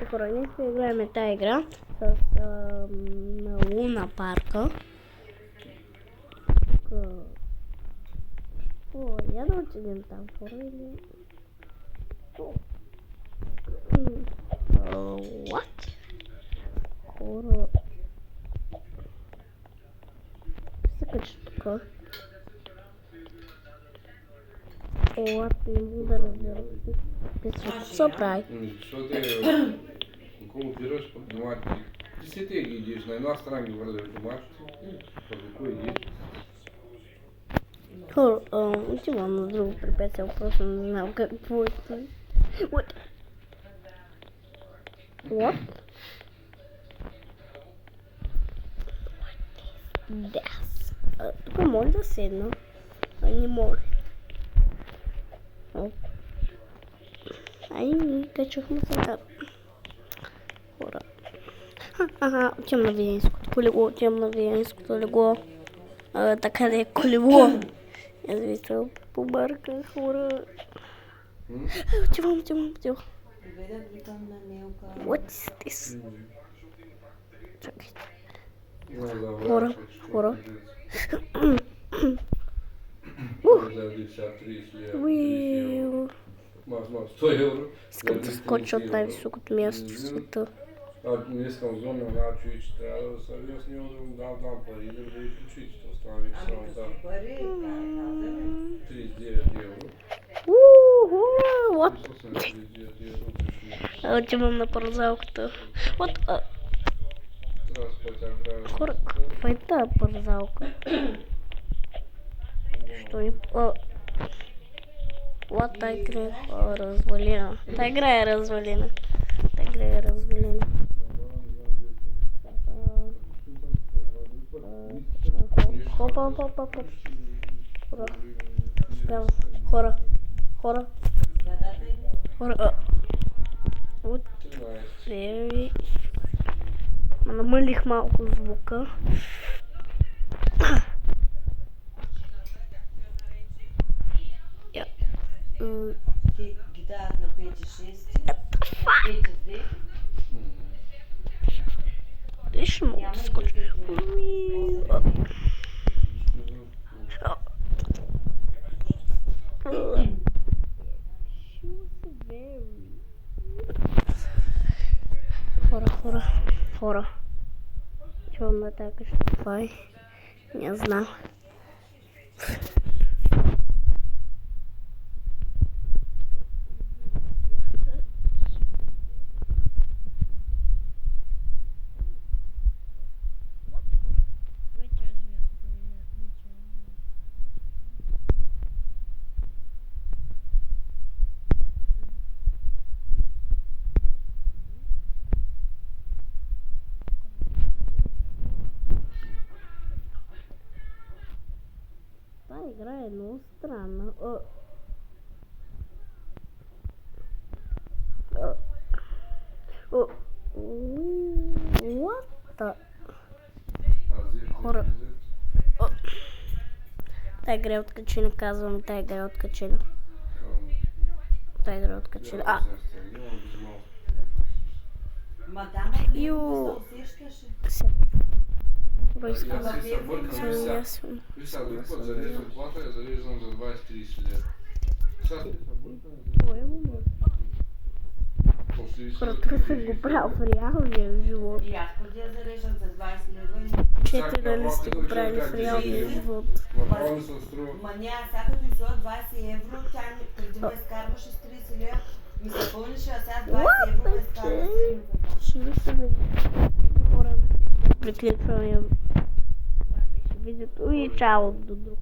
хора, ние ще играем тази игра с Луна парка. О, я да отидем там, хора, или... What? Хора... Се кача тука. What? Не мога да разбера. Писва, що прави? Защото ако бираш пък домати, ти си те ги идиш, на една страна ги вързаш доматите, пък ако идиш. Хора, отивам на друго препятствие, просто не знам какво е това. What? What? Yes. Тук може да седна, а не може. Ай, ние качахме сега. Хора. Отивам на Видинското колело, отивам на Видинското легло. Така да е колело. Аз ви се побърках, хора. Отивам. What is this? Чакайте. Хора. Мас, 100 евро. Искам да скоча от най-високото място в света. Не искам зона, значи, че трябва да сериозно да дам пари, да бъде включите. Остава вече само така. 39 евро. What? Отивам на парзалката. What? Хора, каква е тази парзалка? Що ни... What, тази игра е развалена. Тази игра е развалена. Хопа. Хора. От very... Намалих малко звука. Те ги дават на 5-6, 5-2. Виж, мога да скоча. Хора. Чувам да така ще това е. Не знам. Тази игра е много странна. What the... Хора. Тая игра е откачена, казвам, тая игра е откачена. Ма там не усещаше. Виж сега, друг път зареждам плата, я зареждам за 20-30 лева. Сега сте събъркани. Хора, тук съм го правил в реалния живот. И аз преди я зареждам за 20 лева. Чете, дали сте го правили в реалния живот? Ма не, сега като изсила 20 евро, тя преди ме изкарваше с 30 лева. Ми се пълнише, а сега 20 евро ме изкарва с 30 лева. Ще ви се види. Хора, приключваме видеото и чао до друг.